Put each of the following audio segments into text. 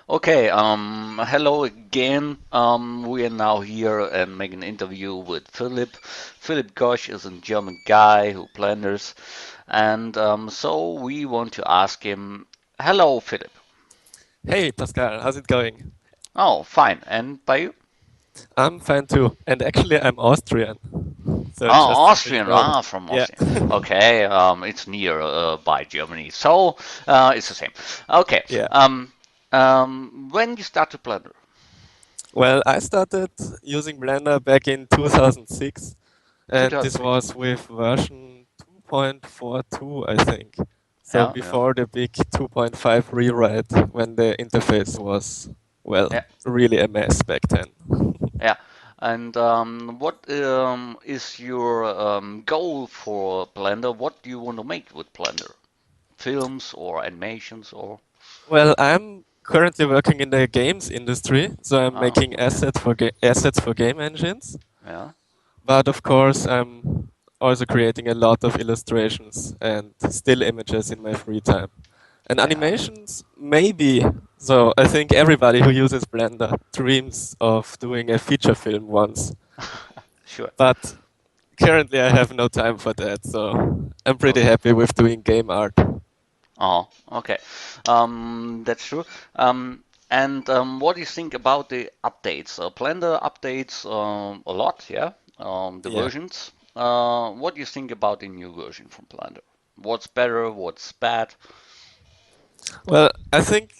Okay, hello again. We are now here and making an interview with Philip. Philip Gosch is a German guy who planners, and so we want to ask him, hello, Philip. Hey Pascal, how's it going? Oh, fine. And by you? I'm fine too. And actually, I'm Austrian. Oh, So just so you Austrian. know. Ah, from Yeah. Austria. Okay, it's near by Germany, so it's the same. Okay, Yeah. when you start to planner? Well, I started using Blender back in 2006, and this 2006. was with version 2.42, I think. So Yeah, yeah, before the big 2.5 rewrite, when the interface was, well, yeah. really a mess back then. Yeah. And what is your goal for Blender? What do you want to make with Blender? Films or animations or? Well, I'm currently working in the games industry, so I'm Oh, making okay. assets for game engines. Yeah. But of course, I'm also creating a lot of illustrations and still images in my free time. And Yeah. animations, maybe. So I think everybody who uses Blender dreams of doing a feature film once. Sure. But currently, I have no time for that. So I'm pretty Okay. happy with doing game art. Oh, okay. That's true. And what do you think about the updates? Blender updates a lot, yeah. The Yeah. versions. What do you think about the new version from Blender? What's better? What's bad? Well, I think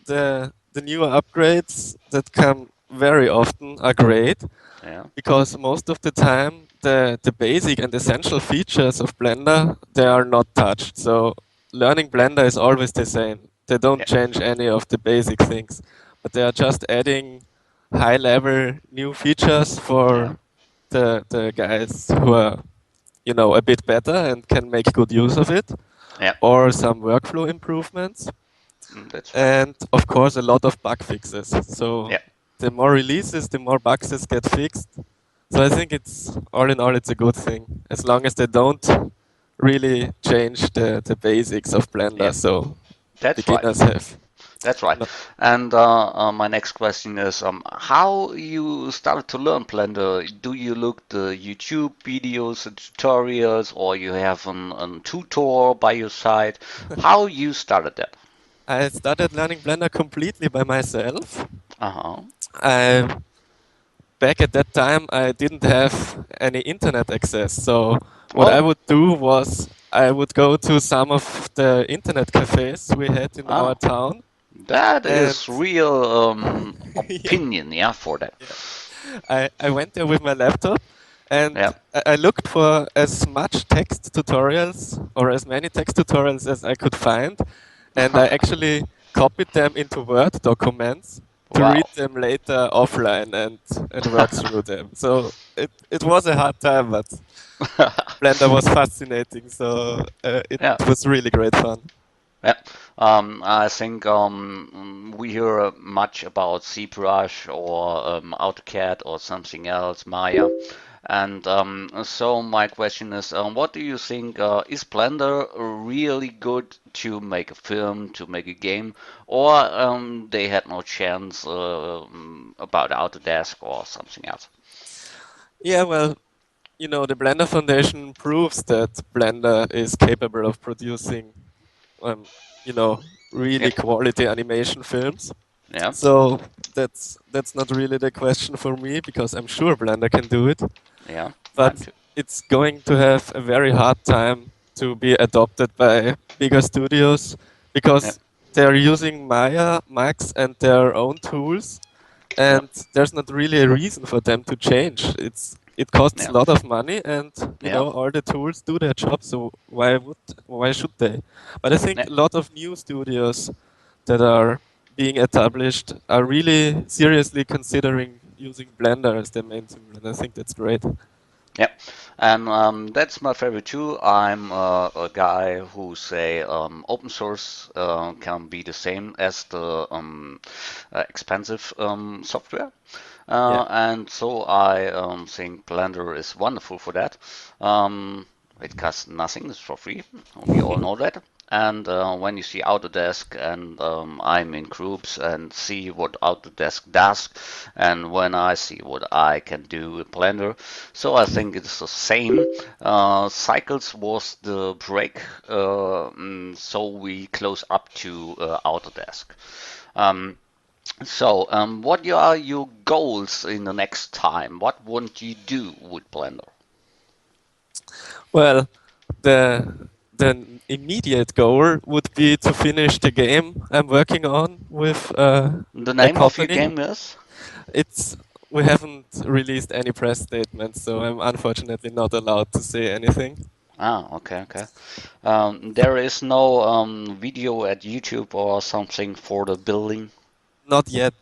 the newer upgrades that come very often are great Yeah. because most of the time the basic and essential features of Blender they are not touched. So learning Blender is always the same. They don't Yeah. change any of the basic things, but they are just adding high level new features Yeah. for the guys who are a bit better and can make good use of it, Yeah. or some workflow improvements. That's right. And of course, a lot of bug fixes. So Yeah. the more releases, the more bugs get fixed. So I think it's all in all, it's a good thing as long as they don't really change the basics of Yeah. Blender. So That's right. beginners have. That's right. No, And my next question is, how you started to learn Blender? Do you look the YouTube videos and tutorials, or you have an tutor by your side? How you started that? I started learning Blender completely by myself. Uh-huh. I, Back at that time, I didn't have any internet access. So what I Oh, would do was I would go to some of the internet cafes we had in our oh, town. that And is real yeah, opinion, yeah, for that. yeah. I went there with my laptop and Yeah. I looked for as much text tutorials or as many text tutorials as I could find. And I actually copied them into Word documents to read Wow. them later offline and work through them. So it was a hard time, but Blender was fascinating. So it Yeah. was really great fun. Yeah, I think we hear much about ZBrush or AutoCAD or something else, Maya. And so my question is, what do you think? Is Blender really good to make a film, to make a game, or they had no chance about Autodesk or something else? Yeah, well, the Blender Foundation proves that Blender is capable of producing, um, you know, Yeah, really quality animation films. yeah, So that's not really the question for me because I'm sure Blender can do it, yeah. I'm but too. it's going to have a very hard time to be adopted by bigger studios Yeah, because they're using Maya, Max, and their own tools, yeah, and there's not really a reason for them to change. It costs yeah, a lot of money, and yeah, all the tools do their job. So why should they? But I think yeah. a lot of new studios that are being established are really seriously considering using Blender as their main tool, and I think that's great. Yeah, and that's my favorite too. I'm a guy who say open source can be the same as the expensive software, Yeah, and so I think Blender is wonderful for that. It costs nothing; it's for free. We all know that. And when you see Autodesk, and I'm in groups and see what Autodesk does, and when I see what I can do in Blender, so I think it's the same. Cycles was the break, so we close up to Autodesk. Um, what are your goals in the next time? What want you do with Blender? Well, the immediate goal would be to finish the game I'm working on with The a name of your company. game is? It's we haven't released any press statements, so I'm unfortunately not allowed to say anything. Ah, okay, okay. There is no video at YouTube or something for the building? Not yet.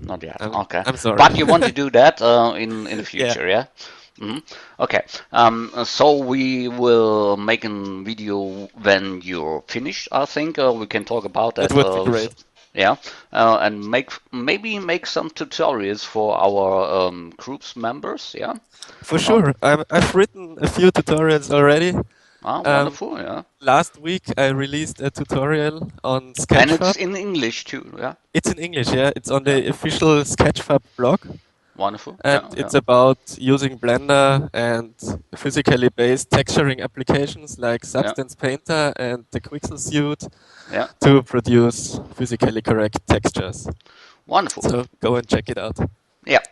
Not yet. I'm Okay. I'm sorry. But you want to do that in the Yeah, future, yeah? Hmm. Okay. So we will make a video when you're finished, I think. We can talk about that that. would be great. Yeah. And maybe make some tutorials for our groups members, yeah? For Um, sure. I've written a few tutorials already. Um, Wonderful, yeah. last week I released a tutorial on And it's Sketchfab. in English too, yeah? It's in English, yeah. It's on Yeah. the official Sketchfab blog, Wonderful. and Yeah, yeah, it's about using Blender and physically based texturing applications like yeah, Substance Painter and the Quixel Suite yeah. to produce physically correct textures. Wonderful. So go and check it out. Yeah.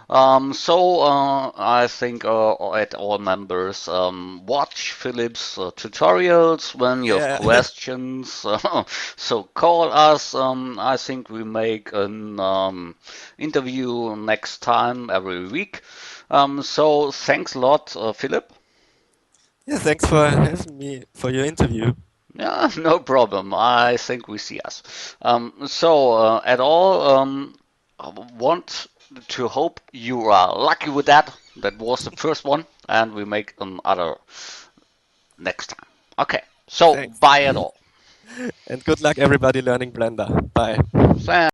I think at all members, watch Philip's tutorials when you have Yeah. questions. So call us. I think we make an interview next time every week. So thanks a lot, Philip. Yeah, thanks for having me for your interview. Yeah, no problem. I think we see us. At all, I want to hope you are lucky with that. That was the first one, and we make another next time. Okay, so Thanks. bye at all. And good luck everybody learning Blender. Bye. Thanks.